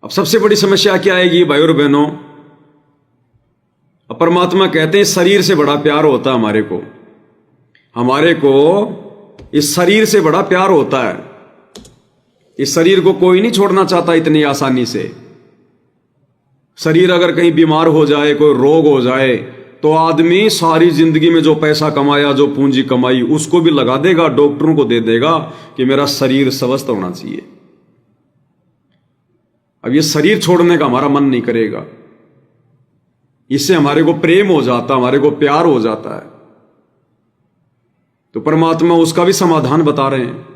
अब सबसे बड़ी समस्या क्या आएगी भाई और बहनों? अब परमात्मा कहते हैं शरीर से बड़ा प्यार होता है हमारे को इस शरीर से बड़ा प्यार होता है। इस शरीर को कोई नहीं छोड़ना चाहता इतनी आसानी से। शरीर अगर कहीं बीमार हो जाए, कोई रोग हो जाए, तो आदमी सारी जिंदगी में जो पैसा कमाया, जो पूंजी कमाई, उसको भी लगा देगा, डॉक्टरों को दे देगा कि मेरा शरीर स्वस्थ होना चाहिए। अब ये शरीर छोड़ने का हमारा मन नहीं करेगा। इससे हमारे को प्रेम हो जाता, हमारे को प्यार हो जाता है। तो परमात्मा उसका भी समाधान बता रहे हैं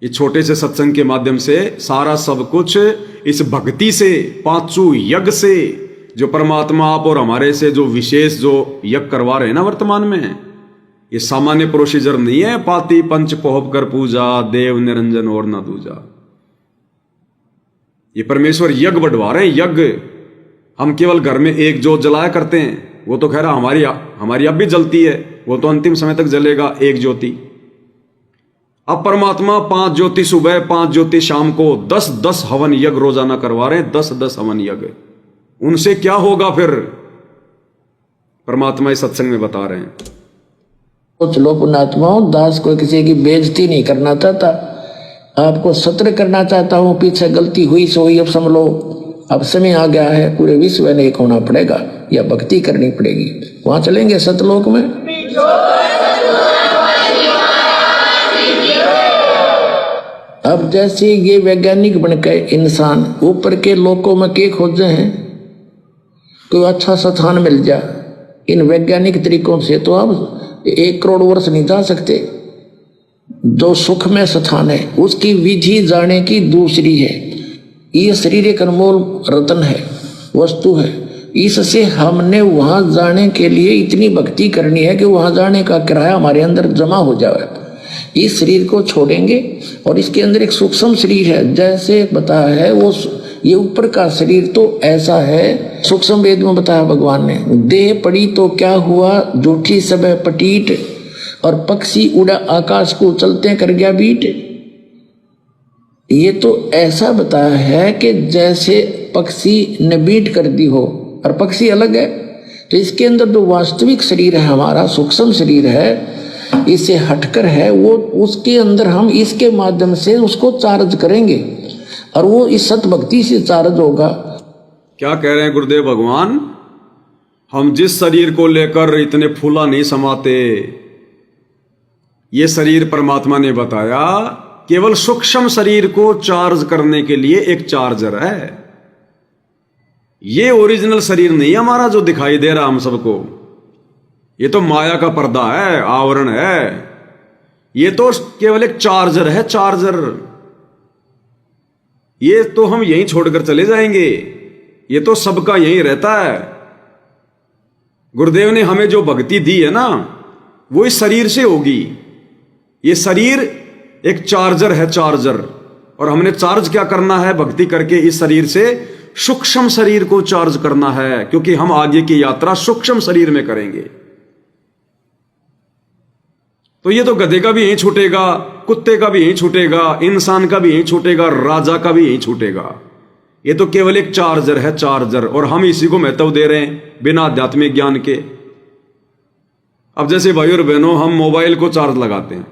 इस छोटे से सत्संग के माध्यम से। सारा सब कुछ इस भक्ति से, पांचों यज्ञ से, जो परमात्मा आप और हमारे से जो विशेष जो यज्ञ करवा रहे हैं ना वर्तमान में, ये सामान्य प्रोसीजर नहीं है। पाती पंच पोहप कर पूजा, देव निरंजन और न दूजा। ये परमेश्वर यज्ञ बढ़वा रहे हैं, यज्ञ। हम केवल घर में एक जोत जलाया करते हैं, वो तो खैर हमारी अब भी जलती है, वो तो अंतिम समय तक जलेगा एक ज्योति। अब परमात्मा 5 ज्योति सुबह, 5 ज्योति शाम को, 10-10 हवन यज्ञ रोजाना करवा रहे हैं, 10-10 हवन यज्ञ। उनसे क्या होगा फिर, परमात्मा इस सत्संग में बता रहे हैं। तो चलो पुण्यात्माओं, दास को किसी की बेइज्जती नहीं करना चाहता, आपको सत्र करना चाहता हूं। पीछे गलती हुई सो हुई, अब समझ लो, अब समय आ गया है, पूरे विश्व में एक होना पड़ेगा या भक्ति करनी पड़ेगी। वहां चलेंगे सतलोक में। अब जैसे ये वैज्ञानिक बन के इंसान ऊपर के लोकों में के खोजे हैं, कोई अच्छा स्थान मिल जाए इन वैज्ञानिक तरीकों से, तो अब 1 करोड़ वर्ष नहीं जा सकते। जो सुख में स्थान है उसकी विधि जाने की दूसरी है। ये शरीर एक अनमोल रत्न है, वस्तु है। इससे हमने वहां जाने के लिए इतनी भक्ति करनी है कि वहां जाने का किराया हमारे अंदर जमा हो जाए। इस शरीर को छोड़ेंगे और इसके अंदर एक सूक्ष्म शरीर है, जैसे बताया है वो, ये ऊपर का शरीर तो ऐसा है, सूक्ष्म वेद में बताया भगवान ने। देह पड़ी तो क्या हुआ, झूठी सब पटीट, और पक्षी उड़ा आकाश को चलते कर गया बीट। ये तो ऐसा बताया है कि जैसे पक्षी ने बीट कर दी हो, और पक्षी अलग है। तो इसके अंदर जो वास्तविक शरीर है हमारा, सूक्ष्म शरीर है, इससे हटकर है वो, उसके अंदर हम इसके माध्यम से उसको चार्ज करेंगे और वो इस सत भक्ति से चार्ज होगा। क्या कह रहे हैं गुरुदेव भगवान? हम जिस शरीर को लेकर इतने फूला नहीं समाते, ये शरीर परमात्मा ने बताया केवल सूक्ष्म शरीर को चार्ज करने के लिए एक चार्जर है। ये ओरिजिनल शरीर नहीं है हमारा जो दिखाई दे रहा हम सबको। ये तो माया का पर्दा है, आवरण है। ये तो केवल एक चार्जर है, चार्जर। ये तो हम यहीं छोड़कर चले जाएंगे, ये तो सबका यहीं रहता है। गुरुदेव ने हमें जो भक्ति दी है ना, वो इस शरीर से होगी। ये शरीर एक चार्जर है, चार्जर। और हमने चार्ज क्या करना है भक्ति करके? इस शरीर से सूक्ष्म शरीर को चार्ज करना है, क्योंकि हम आगे की यात्रा सूक्ष्म शरीर में करेंगे। तो ये तो गधे का भी यहीं छूटेगा, कुत्ते का भी यहीं छूटेगा, इंसान का भी यहीं छूटेगा, राजा का भी यहीं छूटेगा। ये तो केवल एक चार्जर है, चार्जर। और हम इसी को महत्व दे रहे हैं बिना आध्यात्मिक ज्ञान के। अब जैसे भाई और बहनों, हम मोबाइल को चार्ज लगाते हैं,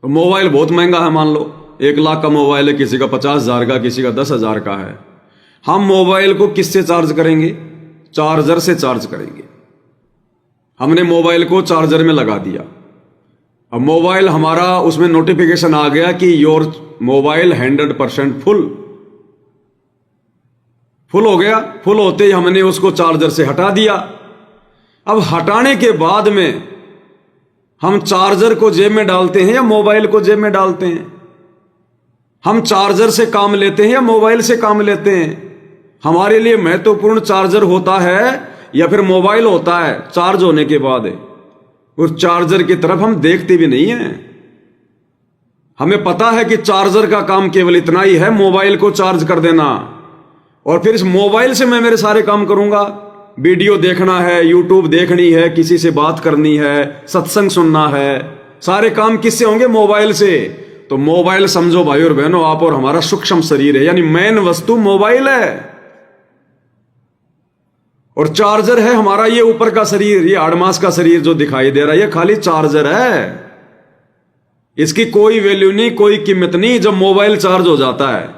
तो मोबाइल बहुत महंगा है। मान लो 1 लाख का मोबाइल है, किसी का 50,000 का, किसी का 10,000 का है। हम मोबाइल को किससे चार्ज करेंगे? चार्जर से चार्ज करेंगे। हमने मोबाइल को चार्जर में लगा दिया। अब मोबाइल हमारा, उसमें नोटिफिकेशन आ गया कि योर मोबाइल 100% फुल हो गया। फुल होते ही हमने उसको चार्जर से हटा दिया। अब हटाने के बाद में हम चार्जर को जेब में डालते हैं या मोबाइल को जेब में डालते हैं? हम चार्जर से काम लेते हैं या मोबाइल से काम लेते हैं? हमारे लिए महत्वपूर्ण चार्जर होता है या फिर मोबाइल होता है चार्ज होने के बाद? उस चार्जर की तरफ हम देखते भी नहीं है। हमें पता है कि चार्जर का काम केवल इतना ही है, मोबाइल को चार्ज कर देना। और फिर इस मोबाइल से मैं मेरे सारे काम करूंगा। वीडियो देखना है, यूट्यूब देखनी है, किसी से बात करनी है, सत्संग सुनना है, सारे काम किससे होंगे? मोबाइल से। तो मोबाइल समझो भाई और बहनों आप और हमारा सूक्ष्म शरीर है, यानी मेन वस्तु मोबाइल है और चार्जर है हमारा ये ऊपर का शरीर, ये आड़मास का शरीर जो दिखाई दे रहा है ये खाली चार्जर है। इसकी कोई वैल्यू नहीं, कोई कीमत नहीं जब मोबाइल चार्ज हो जाता है।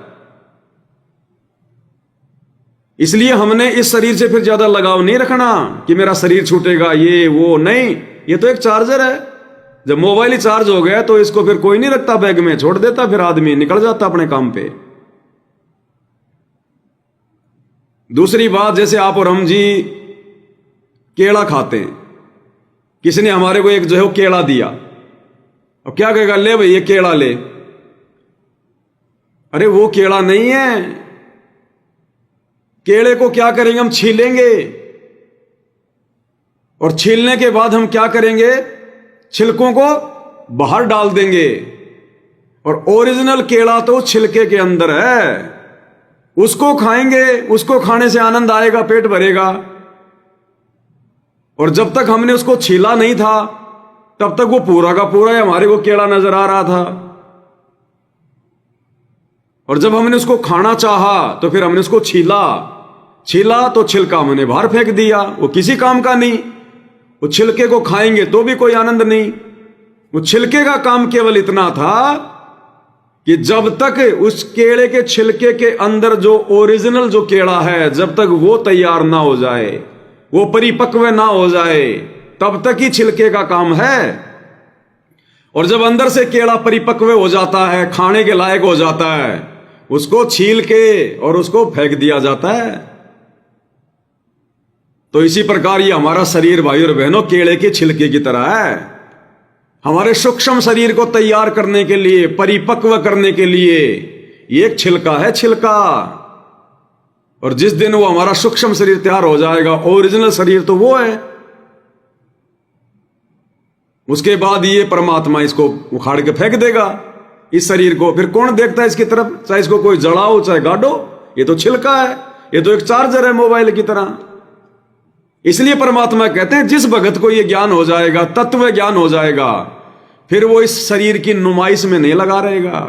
इसलिए हमने इस शरीर से फिर ज्यादा लगाव नहीं रखना कि मेरा शरीर छूटेगा ये वो, नहीं, ये तो एक चार्जर है। जब मोबाइल ही चार्ज हो गया तो इसको फिर कोई नहीं रखता बैग में, छोड़ देता, फिर आदमी निकल जाता अपने काम पे। दूसरी बात, जैसे आप और हम जी केला खाते हैं, किसी ने हमारे को एक जो है वो केला दिया और क्या कहेगा, ले भाई ये केला ले। अरे वो केला नहीं है, केले को क्या करेंगे हम, छीलेंगे और छीलने के बाद हम क्या करेंगे, छिलकों को बाहर डाल देंगे। और ओरिजिनल केला तो छिलके के अंदर है, उसको खाएंगे, उसको खाने से आनंद आएगा, पेट भरेगा। और जब तक हमने उसको छीला नहीं था तब तक वो पूरा का पूरा हमारे को केला नजर आ रहा था। और जब हमने उसको खाना चाहा तो फिर हमने उसको छीला तो छिलका हमने बाहर फेंक दिया, वो किसी काम का नहीं। वो छिलके को खाएंगे तो भी कोई आनंद नहीं। वो छिलके का काम केवल इतना था कि जब तक उस केले के छिलके के अंदर जो ओरिजिनल जो केला है, जब तक वो तैयार ना हो जाए, वो परिपक्व ना हो जाए, तब तक ही छिलके का काम है। और जब अंदर से केला परिपक्व हो जाता है, खाने के लायक हो जाता है, उसको छील के और उसको फेंक दिया जाता है। तो इसी प्रकार ये हमारा शरीर भाई और बहनों केले के छिलके की तरह है। हमारे सूक्ष्म शरीर को तैयार करने के लिए, परिपक्व करने के लिए ये एक छिलका है, छिलका। और जिस दिन वो हमारा सूक्ष्म शरीर तैयार हो जाएगा, ओरिजिनल शरीर तो वो है, उसके बाद ये परमात्मा इसको उखाड़ के फेंक देगा इस शरीर को। फिर कौन देखता है इसकी तरफ, चाहे इसको कोई जलाओ चाहे गाड़ो, ये तो छिलका है, ये तो एक चार्जर है मोबाइल की तरह। इसलिए परमात्मा कहते हैं जिस भगत को ये ज्ञान हो जाएगा, तत्व ज्ञान हो जाएगा, फिर वो इस शरीर की नुमाइश में नहीं लगा रहेगा।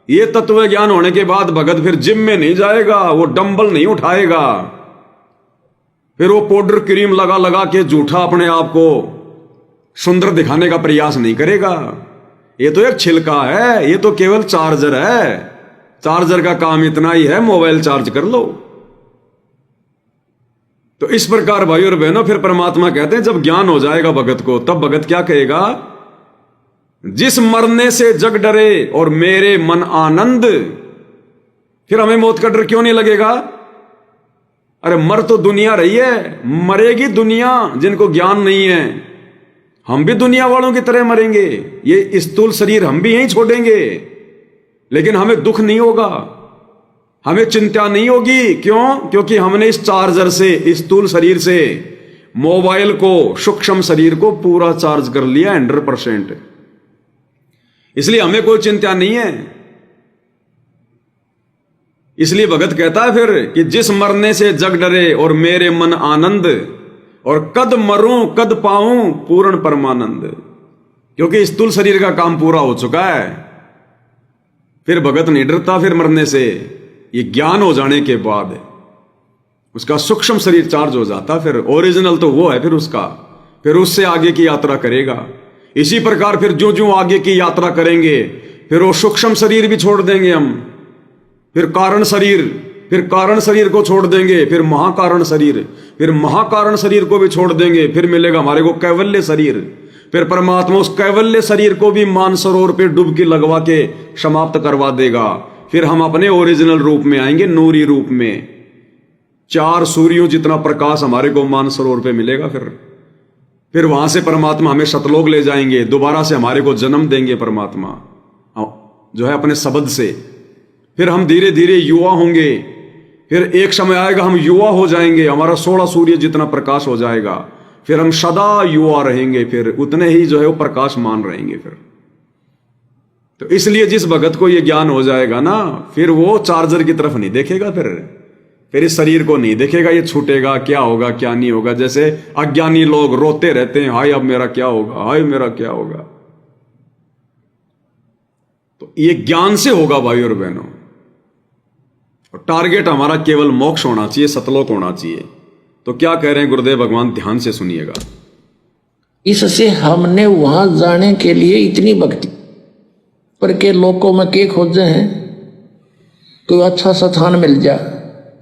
ये तत्व ज्ञान होने के बाद भगत फिर जिम में नहीं जाएगा, वो डंबल नहीं उठाएगा, फिर वो पाउडर क्रीम लगा लगा के झूठा अपने आप को सुंदर दिखाने का प्रयास नहीं करेगा। ये तो एक छिलका है, ये तो केवल चार्जर है। चार्जर का काम इतना ही है, मोबाइल चार्ज कर लो। तो इस प्रकार भाई और बहनों फिर परमात्मा कहते हैं जब ज्ञान हो जाएगा भगत को, तब भगत क्या कहेगा, जिस मरने से जग डरे और मेरे मन आनंद। फिर हमें मौत का डर क्यों नहीं लगेगा? अरे मर तो दुनिया रही है, मरेगी दुनिया जिनको ज्ञान नहीं है। हम भी दुनिया वालों की तरह मरेंगे, ये स्थूल शरीर हम भी यहीं छोड़ेंगे, लेकिन हमें दुख नहीं होगा, हमें चिंता नहीं होगी। क्यों? क्योंकि हमने इस चार्जर से, इस स्थूल शरीर से मोबाइल को, सूक्ष्म शरीर को पूरा चार्ज कर लिया 100%। इसलिए हमें कोई चिंता नहीं है। इसलिए भगत कहता है फिर कि जिस मरने से जग डरे और मेरे मन आनंद, और कद मरूं कद पाऊं पूर्ण परमानंद। क्योंकि स्थूल शरीर का काम पूरा हो चुका है, फिर भगत नहीं डरता फिर मरने से। ये ज्ञान हो जाने के बाद उसका सूक्ष्म शरीर चार्ज हो जाता, फिर ओरिजिनल तो वो है, फिर उसका, फिर उससे आगे की यात्रा करेगा। इसी प्रकार फिर जो जो आगे की यात्रा करेंगे, फिर वो सूक्ष्म शरीर भी छोड़ देंगे हम, फिर कारण शरीर को छोड़ देंगे, फिर महाकारण शरीर, फिर महाकारण शरीर को भी छोड़ देंगे, फिर मिलेगा हमारे को कैवल्य शरीर। फिर परमात्मा उस कैवल्य शरीर को भी मानसरोवर पे डुबकी लगवा के समाप्त करवा देगा। फिर हम अपने ओरिजिनल रूप में आएंगे, नूरी रूप में। 4 सूर्यों जितना प्रकाश हमारे को मानसरोवर पे मिलेगा। फिर वहां से परमात्मा हमें सतलोक ले जाएंगे, दोबारा से हमारे को जन्म देंगे परमात्मा जो है अपने शब्द से। फिर हम धीरे धीरे युवा होंगे, फिर एक समय आएगा हम युवा हो जाएंगे, हमारा 16 सूर्य जितना प्रकाश हो जाएगा, फिर हम सदा युवा रहेंगे, फिर उतने ही जो है वो प्रकाशमान रहेंगे। तो इसलिए जिस भगत को ये ज्ञान हो जाएगा ना, फिर वो चार्जर की तरफ नहीं देखेगा, फिर इस शरीर को नहीं देखेगा, ये छूटेगा, क्या होगा क्या नहीं होगा। जैसे अज्ञानी लोग रोते रहते हैं, हाय अब मेरा क्या होगा, हाय मेरा क्या होगा। तो ये ज्ञान से होगा भाई और बहनों। और टारगेट हमारा केवल मोक्ष होना चाहिए, सतलोक होना चाहिए। तो क्या कह रहे हैं गुरुदेव भगवान, ध्यान से सुनिएगा। इससे हमने वहां जाने के लिए इतनी भक्ति पर के लोगों में के खोजे हैं, कोई अच्छा स्थान मिल जाए।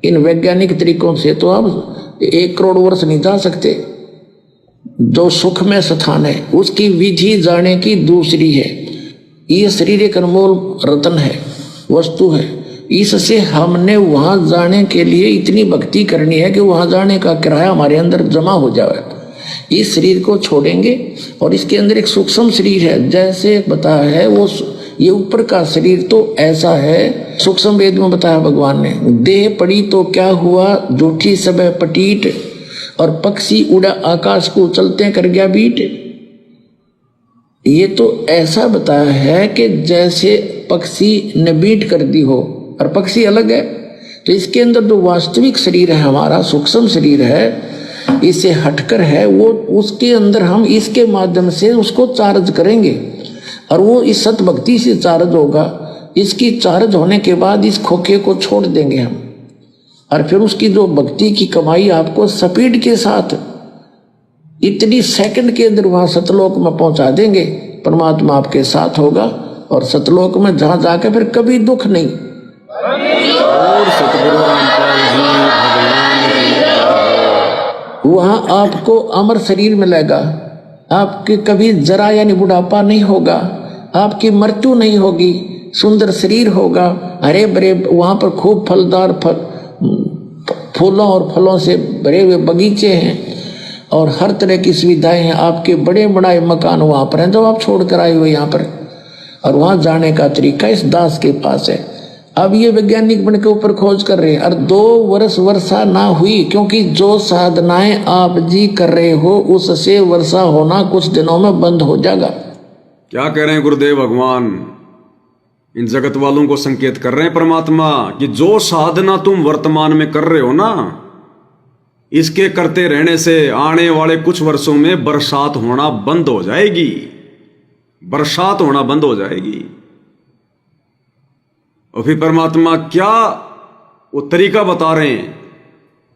इन वैज्ञानिक तरीकों से तो आप 1 करोड़ वर्ष नहीं जा सकते। जो सुख में स्थान है उसकी विधि जाने की दूसरी है। ये शरीर एक अनमोल रत्न है, वस्तु है। इससे हमने वहां जाने के लिए इतनी भक्ति करनी है कि वहां जाने का किराया हमारे अंदर जमा हो जाए। इस शरीर को छोड़ेंगे और इसके अंदर एक सूक्ष्म शरीर है, जैसे बताया है वो ये ऊपर का शरीर तो ऐसा है, सूक्ष्म वेद में बताया भगवान ने। देह पड़ी तो क्या हुआ, झूठी सब पटीट, और पक्षी उड़ा आकाश को चलते कर गया बीट। ये तो ऐसा बताया है कि जैसे पक्षी ने बीट कर दी हो, और पक्षी अलग है। तो इसके अंदर जो वास्तविक शरीर है हमारा, सूक्ष्म शरीर है, इससे हटकर है वो, उसके अंदर हम इसके माध्यम से उसको चार्ज करेंगे और वो इस सत भक्ति से चार्ज होगा। इसकी चार्ज होने के बाद इस खोखे को छोड़ देंगे हम, और फिर उसकी जो भक्ति की कमाई आपको स्पीड के साथ इतनी सेकंड के अंदर वहां सतलोक में पहुंचा देंगे। परमात्मा आपके साथ होगा और सतलोक में जहां जाकर फिर कभी दुख नहीं। और सतगुरु रामपाल जी भगवान की वहां आपको अमर शरीर मिलेगा। आपके कभी जरा यानी बुढ़ापा नहीं होगा, आपकी मृत्यु नहीं होगी, सुंदर शरीर होगा, हरे भरे वहां पर खूब फलदार फूलों और फलों से भरे हुए बगीचे हैं और हर तरह की सुविधाएं हैं। आपके बड़े बड़े मकान वहां पर हैं जो आप छोड़ कर आए हुए यहाँ पर। और वहां जाने का तरीका इस दास के पास है। अब ये वैज्ञानिक बन के ऊपर खोज कर रहे हैं, और 2 वर्ष वर्षा ना हुई, क्योंकि जो साधनाएं आप जी कर रहे हो उससे वर्षा होना कुछ दिनों में बंद हो जाएगा। क्या कह रहे हैं गुरुदेव भगवान, इन जगत वालों को संकेत कर रहे हैं परमात्मा कि जो साधना तुम वर्तमान में कर रहे हो ना, इसके करते रहने से आने वाले कुछ वर्षों में बरसात होना बंद हो जाएगी, बरसात होना बंद हो जाएगी। और फिर परमात्मा क्या वो तरीका बता रहे हैं।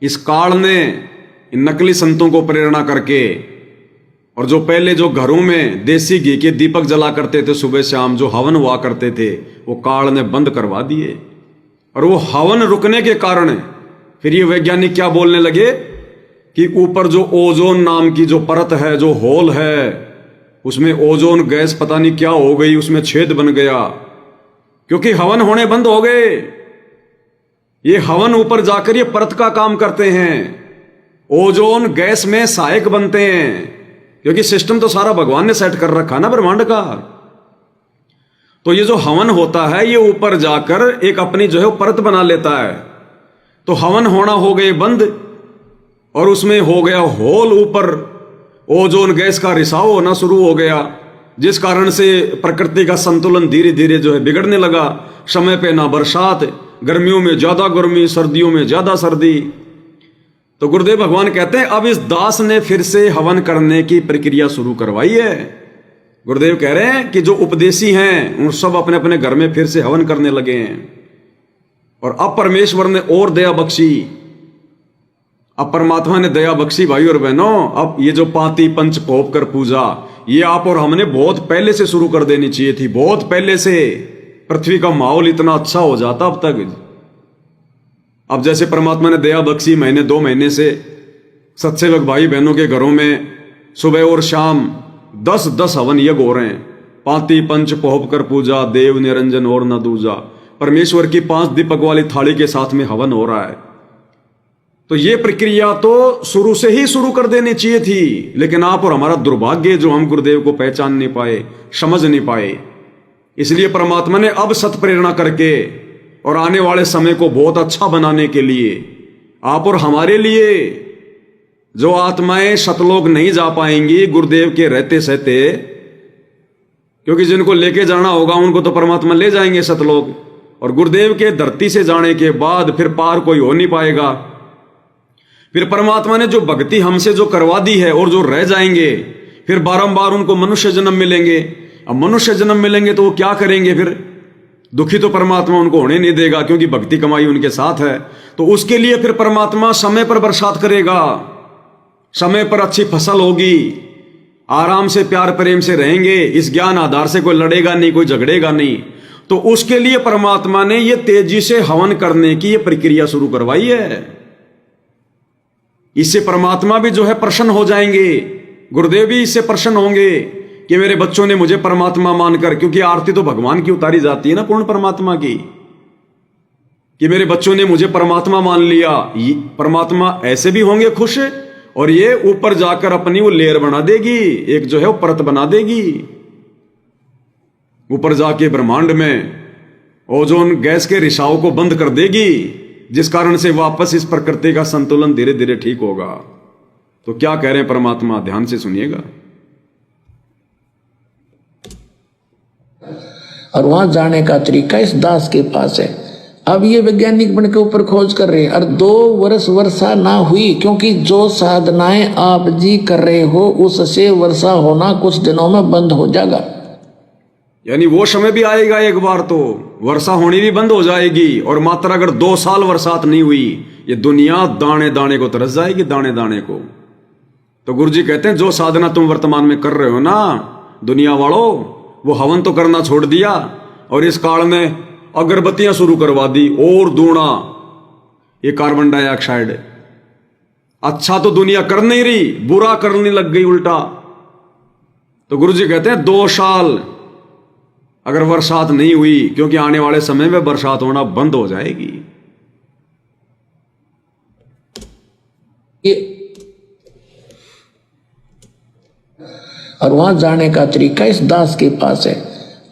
इस काल ने इन नकली संतों को प्रेरणा करके, और जो पहले जो घरों में देसी घी के दीपक जला करते थे सुबह शाम, जो हवन हुआ करते थे, वो काल ने बंद करवा दिए। और वो हवन रुकने के कारण फिर ये वैज्ञानिक क्या बोलने लगे कि ऊपर जो ओजोन नाम की जो परत है, जो होल है, उसमें ओजोन गैस पता नहीं क्या हो गई, उसमें छेद बन गया, क्योंकि हवन होने बंद हो गए। ये हवन ऊपर जाकर ये परत का काम करते हैं, ओजोन गैस में सहायक बनते हैं, क्योंकि सिस्टम तो सारा भगवान ने सेट कर रखा ना ब्रह्मांड का। तो ये जो हवन होता है ये ऊपर जाकर एक अपनी जो है परत बना लेता है। तो हवन होना हो गए बंद, और उसमें हो गया होल, ऊपर ओजोन गैस का रिसाव होना शुरू हो गया, जिस कारण से प्रकृति का संतुलन धीरे धीरे जो है बिगड़ने लगा। समय पे ना बरसात, गर्मियों में ज्यादा गर्मी, सर्दियों में ज्यादा सर्दी। तो गुरुदेव भगवान कहते हैं अब इस दास ने फिर से हवन करने की प्रक्रिया शुरू करवाई है। गुरुदेव कह रहे हैं कि जो उपदेशी हैं उन सब अपने अपने घर में फिर से हवन करने लगे हैं। और अब परमेश्वर ने और दया बख्शी, अब परमात्मा ने दया बख्शी भाई और बहनों। अब ये जो पाती पंच पोप कर पूजा, ये आप और हमने बहुत पहले से शुरू कर देनी चाहिए थी। बहुत पहले से पृथ्वी का माहौल इतना अच्छा हो जाता अब तक। अब जैसे परमात्मा ने दया बख्शी, महीने 2 महीने से सत्सेवक भाई बहनों के घरों में सुबह और शाम 10-10 हवन यज्ञ हो रहे हैं। पाती पंच पोप कर पूजा, देव निरंजन और न दूजा। परमेश्वर की 5 दीपक वाली थाली के साथ में हवन हो रहा है। तो ये प्रक्रिया तो शुरू से ही शुरू कर देनी चाहिए थी, लेकिन आप और हमारा दुर्भाग्य जो हम गुरुदेव को पहचान नहीं पाए, समझ नहीं पाए। इसलिए परमात्मा ने अब सत प्रेरणा करके और आने वाले समय को बहुत अच्छा बनाने के लिए आप और हमारे लिए जो आत्माएं सतलोक नहीं जा पाएंगी गुरुदेव के रहते सहते, क्योंकि जिनको लेके जाना होगा उनको तो परमात्मा ले जाएंगे सतलोक, और गुरुदेव के धरती से जाने के बाद फिर पार कोई हो नहीं पाएगा। फिर परमात्मा ने जो भक्ति हमसे जो करवा दी है और जो रह जाएंगे, फिर बारंबार उनको मनुष्य जन्म मिलेंगे। अब मनुष्य जन्म मिलेंगे तो वो क्या करेंगे? फिर दुखी तो परमात्मा उनको होने नहीं देगा, क्योंकि भक्ति कमाई उनके साथ है। तो उसके लिए फिर परमात्मा समय पर बरसात करेगा, समय पर अच्छी फसल होगी, आराम से प्यार प्रेम से रहेंगे, इस ज्ञान आधार से कोई लड़ेगा नहीं, कोई झगड़ेगा नहीं। तो उसके लिए परमात्मा ने ये तेजी से हवन करने की ये प्रक्रिया शुरू करवाई है। इससे परमात्मा भी जो है प्रसन्न हो जाएंगे, गुरुदेव भी इससे प्रसन्न होंगे कि मेरे बच्चों ने मुझे परमात्मा मानकर, क्योंकि आरती तो भगवान की उतारी जाती है ना, पूर्ण परमात्मा की, कि मेरे बच्चों ने मुझे परमात्मा मान लिया। परमात्मा ऐसे भी होंगे खुश, और ये ऊपर जाकर अपनी वो लेयर बना देगी, एक जो है वो परत बना देगी, ऊपर जाके ब्रह्मांड में ओजोन गैस के रिसाव को बंद कर देगी, जिस कारण से वापस इस प्रकृति का संतुलन धीरे धीरे ठीक होगा। तो क्या कह रहे हैं परमात्मा, ध्यान से सुनिएगा। और वहां जाने का तरीका इस दास के पास है। अब ये वैज्ञानिक बन के ऊपर खोज कर रहे हैं, और 2 वर्ष वर्षा ना हुई, क्योंकि जो साधनाएं आप जी कर रहे हो उससे वर्षा होना कुछ दिनों में बंद हो जाएगा। यानी वो समय भी आएगा एक बार, तो वर्षा होनी भी बंद हो जाएगी। और मात्र अगर 2 साल बरसात नहीं हुई, ये दुनिया दाने दाने को तरस जाएगी, दाने दाने को। तो गुरु जी कहते हैं जो साधना तुम वर्तमान में कर रहे हो ना दुनिया वालों, वो हवन तो करना छोड़ दिया, और इस काल में अगरबत्तियां शुरू करवा दी, और दूना ये कार्बन डाइऑक्साइड। अच्छा तो दुनिया कर नहीं रही, बुरा करने लग गई उल्टा। तो गुरु जी कहते हैं 2 साल अगर बरसात नहीं हुई, क्योंकि आने वाले समय में बरसात होना बंद हो जाएगी। ये और वहां जाने का तरीका इस दास के पास है।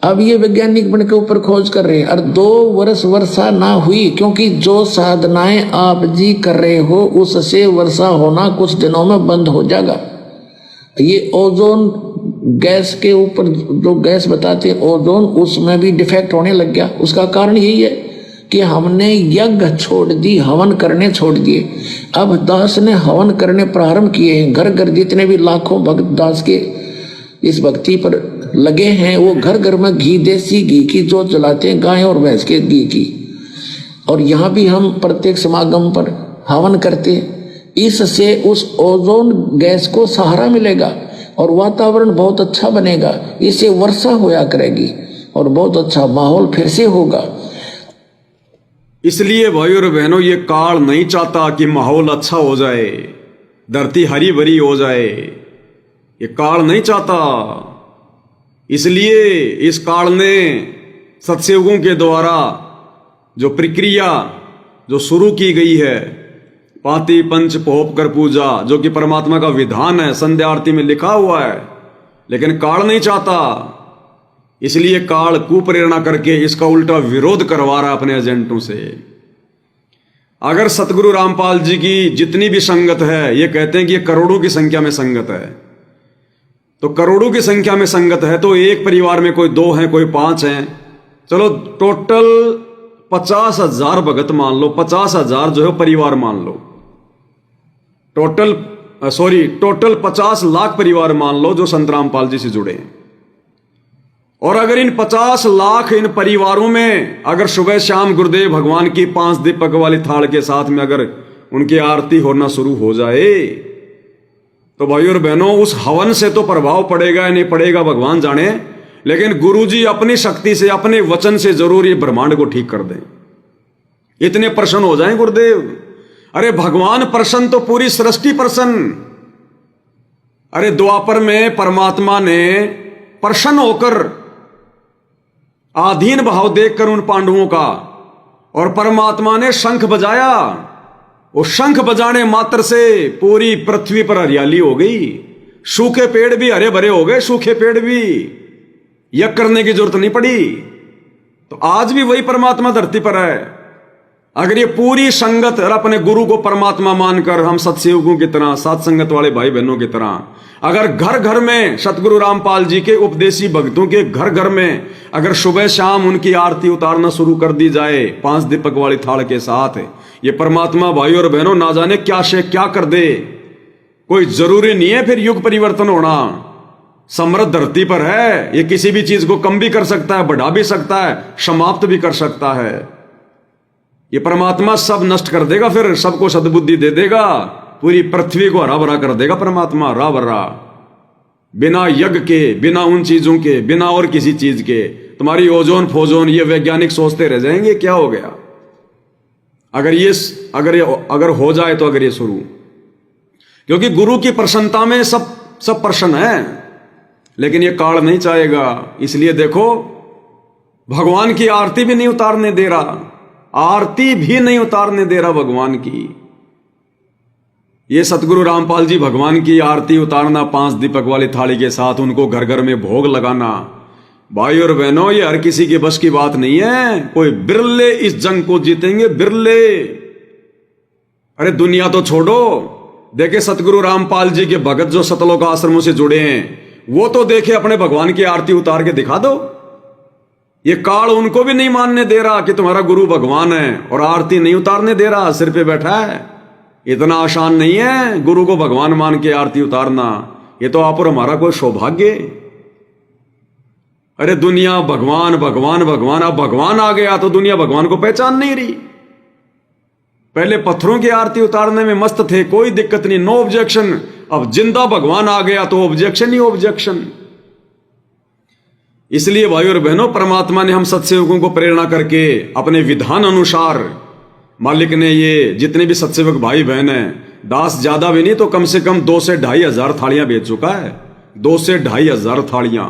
अब ये वैज्ञानिक बन के ऊपर खोज कर रहे हैं, और 2 वर्ष वर्षा ना हुई, क्योंकि जो साधनाएं आप जी कर रहे हो उससे वर्षा होना कुछ दिनों में बंद हो जाएगा। ये ओजोन गैस के ऊपर जो गैस बताते हैं ओजोन, उसमें भी डिफेक्ट होने लग गया। उसका कारण यही है कि हमने यज्ञ छोड़ दी, हवन करने छोड़ दिए। अब दास ने हवन करने प्रारंभ किए हैं। घर घर जितने भी लाखों भक्त दास के इस भक्ति पर लगे हैं, वो घर घर में घी, देसी घी की जो जलाते हैं, गाय और भैंस के घी की। और यहाँ भी हम प्रत्येक समागम पर हवन करते हैं। इससे उस ओजोन गैस को सहारा मिलेगा और वातावरण बहुत अच्छा बनेगा। इससे वर्षा होया करेगी और बहुत अच्छा माहौल फिर से होगा। इसलिए भाई और बहनों, ये काल नहीं चाहता कि माहौल अच्छा हो जाए, धरती हरी भरी हो जाए। ये काल नहीं चाहता। इसलिए इस काल ने सत्संगों के द्वारा जो प्रक्रिया जो शुरू की गई है, पाति पंच पोप कर पूजा, जो कि परमात्मा का विधान है, संध्या आरती में लिखा हुआ है, लेकिन काल नहीं चाहता। इसलिए काल कुप्रेरणा करके इसका उल्टा विरोध करवा रहा है अपने एजेंटों से। अगर सतगुरु रामपाल जी की जितनी भी संगत है, ये कहते हैं कि ये करोड़ों की संख्या में संगत है, तो करोड़ों की संख्या में संगत है, तो एक परिवार में कोई 2 हैं, कोई 5 हैं, चलो टोटल 50,000 भगत मान लो, 50,000 जो है परिवार मान लो, टोटल 50 लाख परिवार मान लो जो संत रामपाल जी से जुड़े हैं। और अगर इन 50 लाख इन परिवारों में अगर सुबह शाम गुरुदेव भगवान की 5 दीपक वाली थाल के साथ में अगर उनकी आरती होना शुरू हो जाए, तो भाई और बहनों, उस हवन से तो प्रभाव पड़ेगा या नहीं पड़ेगा भगवान जाने, लेकिन गुरुजी अपनी शक्ति से, अपने वचन से जरूर ये ब्रह्मांड को ठीक कर दें। इतने प्रसन्न हो जाएं गुरुदेव। अरे भगवान प्रसन्न तो पूरी सृष्टि प्रसन्न। अरे द्वापर में परमात्मा ने प्रसन्न होकर आधीन भाव देखकर उन पांडवों का, और परमात्मा ने शंख बजाया। वो शंख बजाने मात्र से पूरी पृथ्वी पर हरियाली हो गई, सूखे पेड़ भी हरे भरे हो गए, सूखे पेड़ भी, यज्ञ करने की जरूरत नहीं पड़ी। तो आज भी वही परमात्मा धरती पर है। अगर ये पूरी संगत और अपने गुरु को परमात्मा मानकर हम सत्सेवकों की तरह, साथ संगत वाले भाई बहनों की तरह, अगर घर घर में सतगुरु रामपाल जी के उपदेशी भक्तों के घर घर में अगर सुबह शाम उनकी आरती उतारना शुरू कर दी जाए 5 दीपक वाली थाल के साथ, ये परमात्मा भाई और बहनों ना जाने क्या से क्या कर दे। कोई जरूरी नहीं है फिर युग परिवर्तन होना। समृद्ध धरती पर है, ये किसी भी चीज को कम भी कर सकता है, बढ़ा भी सकता है, समाप्त भी कर सकता है। ये परमात्मा सब नष्ट कर देगा, फिर सबको सद्बुद्धि दे देगा, पूरी पृथ्वी को हरा भरा कर देगा परमात्मा, हरा भरा, बिना यज्ञ के, बिना उन चीजों के, बिना और किसी चीज के। तुम्हारी ओजोन फोजोन ये वैज्ञानिक सोचते रह जाएंगे क्या हो गया। अगर हो जाए तो अगर ये शुरू, क्योंकि गुरु की प्रसन्नता में सब प्रसन्न है, लेकिन ये काल नहीं चाहेगा। इसलिए देखो भगवान की आरती भी नहीं उतारने दे रहा, आरती भी नहीं उतारने दे रहा भगवान की। ये सतगुरु रामपाल जी भगवान की आरती उतारना 5 दीपक वाली थाली के साथ, उनको घर घर में भोग लगाना, भाई और बहनों ये हर किसी के बस की बात नहीं है। कोई बिरले इस जंग को जीतेंगे, बिरले। अरे दुनिया तो छोड़ो, देखे सतगुरु रामपाल जी के भगत जो सतलोक आश्रमों से जुड़े हैं, वो तो देखे अपने भगवान की आरती उतार के दिखा दो। ये काल उनको भी नहीं मानने दे रहा कि तुम्हारा गुरु भगवान है, और आरती नहीं उतारने दे रहा, सिर पे बैठा है। इतना आसान नहीं है गुरु को भगवान मान के आरती उतारना, ये तो आप और हमारा कोई सौभाग्य। अरे दुनिया भगवान भगवान भगवान, अब भगवान आ गया तो दुनिया भगवान को पहचान नहीं रही। पहले पत्थरों की आरती उतारने में मस्त थे, कोई दिक्कत नहीं, नो ऑब्जेक्शन। अब जिंदा भगवान आ गया तो ऑब्जेक्शन ही ऑब्जेक्शन। इसलिए भाई और बहनों, परमात्मा ने हम सत्सेवकों को प्रेरणा करके अपने विधान अनुसार, मालिक ने ये जितने भी सत्सेवक भाई बहन हैं, दास ज्यादा भी नहीं तो कम से कम 2 से 2.5 हजार थालियां बेच चुका है, 2 से 2.5 हजार थालियां।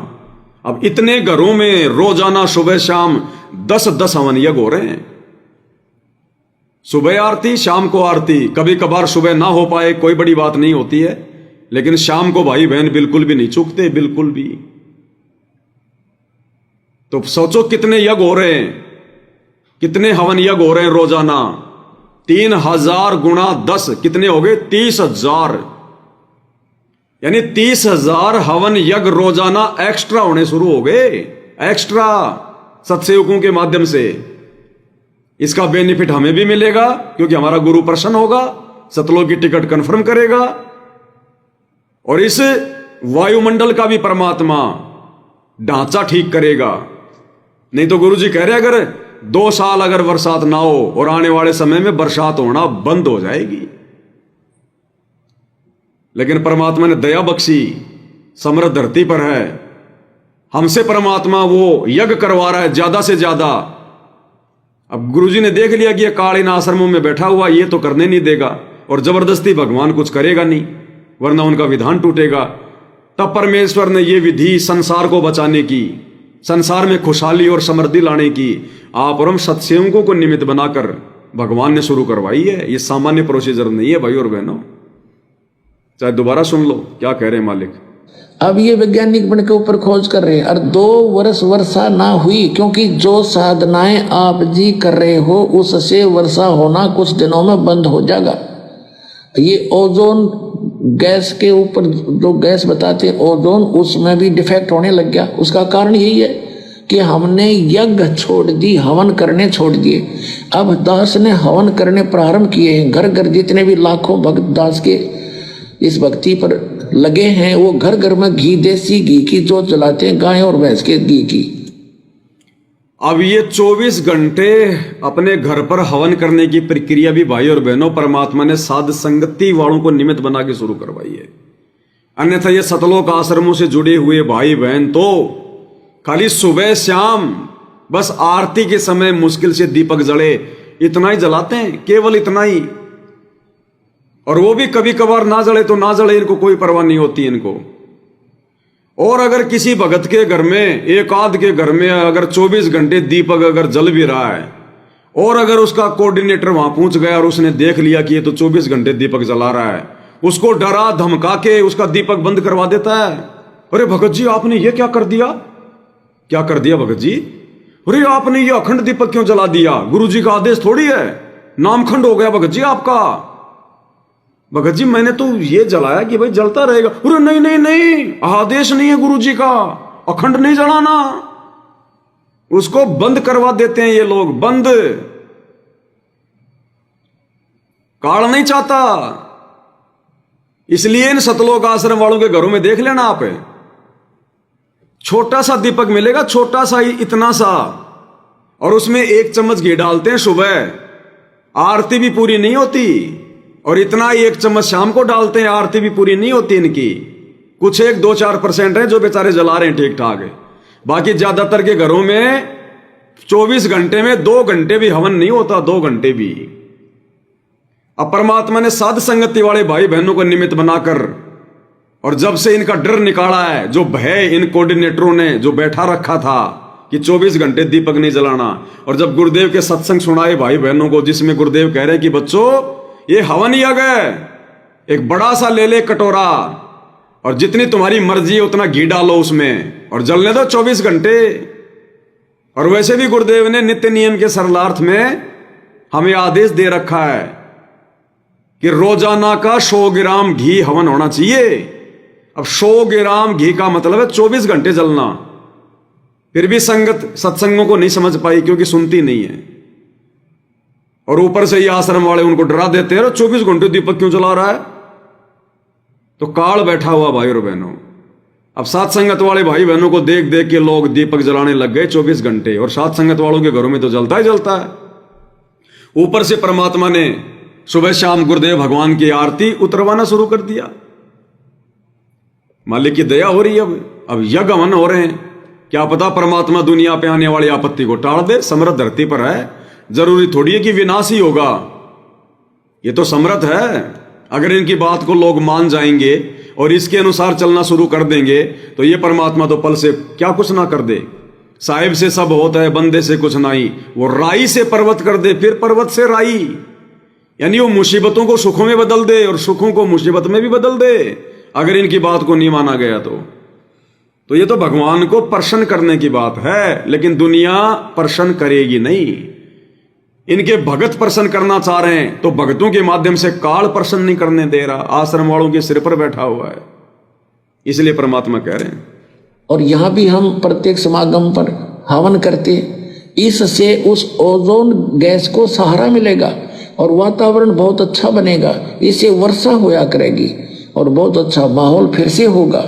अब इतने घरों में रोजाना सुबह शाम 10-10 हवन यज्ञ हो रहे हैं। सुबह आरती, शाम को आरती, कभी कभार सुबह ना हो पाए कोई बड़ी बात नहीं होती है, लेकिन शाम को भाई बहन बिल्कुल भी नहीं चूकते, बिल्कुल भी। तो सोचो कितने यज्ञ हो रहे हैं, कितने हवन यज्ञ हो रहे हैं रोजाना। 3000 गुणा 10 कितने हो गए? 30,000, यानी 30,000 हवन यज्ञ रोजाना एक्स्ट्रा होने शुरू हो गए, एक्स्ट्रा सत्सेवकों के माध्यम से। इसका बेनिफिट हमें भी मिलेगा, क्योंकि हमारा गुरु प्रसन्न होगा, सतलोक की टिकट कंफर्म करेगा, और इस वायुमंडल का भी परमात्मा ढांचा ठीक करेगा। नहीं तो गुरु जी कह रहे अगर 2 साल अगर बरसात ना हो और आने वाले समय में बरसात होना बंद हो जाएगी, लेकिन परमात्मा ने दया बख्शी, समृद्ध धरती पर है, हमसे परमात्मा वो यज्ञ करवा रहा है ज्यादा से ज्यादा। अब गुरुजी ने देख लिया कि ये काल इन आश्रमों में बैठा हुआ ये तो करने नहीं देगा, और जबरदस्ती भगवान कुछ करेगा नहीं, वरना उनका विधान टूटेगा। तब परमेश्वर ने ये विधि संसार को बचाने की, संसार में खुशहाली और समृद्धि लाने की, आप और हम सत्सेवकों को निमित्त बनाकर भगवान ने शुरू करवाई है। ये सामान्य प्रोसीजर नहीं है भाई और बहनों। चाहे दोबारा सुन लो क्या कह रहे हैं मालिक। अब ये वैज्ञानिक बन के ऊपर खोज कर रहे हैं, और 2 वर्ष वर्षा ना हुई, क्योंकि जो साधनाएं आप जी कर रहे हो उससे वर्षा होना कुछ दिनों में बंद हो जाएगा। ये ओजोन गैस के ऊपर जो गैस बताते हैं ओजोन, उसमें भी डिफेक्ट होने लग गया। उसका कारण यही है कि हमने यज्ञ छोड़ दी, हवन करने छोड़ दिए। अब दास ने हवन करने प्रारंभ किए हैं, घर घर जितने भी लाखों भक्त दास के इस भक्ति पर लगे हैं, वो घर घर में घी, देसी घी की जो चलाते हैं, गाय और भैंस के घी की। अब ये 24 घंटे अपने घर पर हवन करने की प्रक्रिया भी भाई और बहनों परमात्मा ने साध संगति वालों को निमित्त बना के शुरू करवाई है। अन्यथा ये सतलोक आश्रमों से जुड़े हुए भाई बहन तो खाली सुबह शाम बस आरती के समय मुश्किल से दीपक जले, इतना ही जलाते हैं, केवल इतना ही। और वो भी कभी कभार ना जले तो ना जले, इनको कोई परवाह नहीं होती इनको। और अगर किसी भगत के घर में, एक आध के घर में अगर 24 घंटे दीपक अगर जल भी रहा है, और अगर उसका कोऑर्डिनेटर वहां पहुंच गया और उसने देख लिया कि ये तो 24 घंटे दीपक जला रहा है, उसको डरा धमका के उसका दीपक बंद करवा देता है। अरे भगत जी आपने ये क्या कर दिया? क्या कर दिया भगत जी? अरे आपने ये अखंड दीपक क्यों जला दिया? गुरु जी का आदेश थोड़ी है, नामखंड हो गया भगत जी आपका। भगत जी मैंने तो ये जलाया कि भाई जलता रहेगा। अरे नहीं नहीं नहीं, आदेश नहीं है गुरु जी का, अखंड नहीं जलाना। उसको बंद करवा देते हैं ये लोग, बंद। काल नहीं चाहता। इसलिए इन सतलोक आश्रम वालों के घरों में देख लेना आप, छोटा सा दीपक मिलेगा, छोटा सा ही, इतना सा, और उसमें 1 चम्मच घी डालते हैं सुबह, आरती भी पूरी नहीं होती, और इतना ही 1 चम्मच शाम को डालते हैं, आरती भी पूरी नहीं होती इनकी। कुछ 1-2-4% है जो बेचारे जला रहे हैं ठीक ठाक है, बाकी ज्यादातर के घरों में 24 घंटे में 2 घंटे भी हवन नहीं होता, 2 घंटे भी। अब परमात्मा ने साध संगति वाले भाई बहनों को निमित्त बनाकर, और जब से इनका डर निकाला है, जो भय इन कोऑर्डिनेटरों ने जो बैठा रखा था कि 24 घंटे दीपक नहीं जलाना, और जब गुरुदेव के सत्संग सुनाए भाई बहनों को, जिसमें गुरुदेव कह रहे हैं कि बच्चों ये हवन यज्ञ है, एक बड़ा सा ले ले कटोरा, और जितनी तुम्हारी मर्जी है उतना घी डालो उसमें, और जलने दो 24 घंटे। और वैसे भी गुरुदेव ने नित्य नियम के सरलार्थ में हमें आदेश दे रखा है कि रोजाना का 100 ग्राम घी हवन होना चाहिए। अब 100 ग्राम घी का मतलब है 24 घंटे जलना। फिर भी संगत सत्संगों को नहीं समझ पाई क्योंकि सुनती नहीं है, और ऊपर से ये आश्रम वाले उनको डरा देते हैं, 24 घंटे दीपक क्यों जला रहा है? तो काल बैठा हुआ भाई और बहनों। अब साथ संगत वाले भाई बहनों को देख देख के लोग दीपक जलाने लग गए 24 घंटे, और साथ संगत वालों के घरों में तो जलता ही जलता है। ऊपर से परमात्मा ने सुबह शाम गुरुदेव भगवान की आरती उतरवाना शुरू कर दिया। मालिक की दया हो रही है। अब यज्ञ हवन हो रहे हैं, क्या पता परमात्मा दुनिया पे आने वाली आपत्ति को टाल दे। समर्थ धरती पर है, जरूरी थोड़ी है कि विनाश ही होगा, ये तो समर्थ है। अगर इनकी बात को लोग मान जाएंगे और इसके अनुसार चलना शुरू कर देंगे तो ये परमात्मा तो पल से क्या कुछ ना कर दे। साहिब से सब होता है, बंदे से कुछ नहीं। वो राई से पर्वत कर दे, फिर पर्वत से राई, यानी वो मुसीबतों को सुखों में बदल दे और सुखों को मुसीबत में भी बदल दे, अगर इनकी बात को नहीं माना गया तो ये तो भगवान को प्रसन्न करने की बात है, लेकिन दुनिया प्रसन्न करेगी नहीं। इनके भगत प्रसन्न करना चाह रहे हैं तो भगतों के माध्यम से काल प्रसन्न नहीं करने दे रहा, आश्रम वालों के सिर पर बैठा हुआ है। इसलिए परमात्मा कह रहे हैं। और यहां भी हम प्रत्येक समागम पर हवन करते, इससे उस ओजोन गैस को सहारा मिलेगा और वातावरण बहुत अच्छा बनेगा। इससे वर्षा होया करेगी और बहुत अच्छा माहौल फिर से होगा।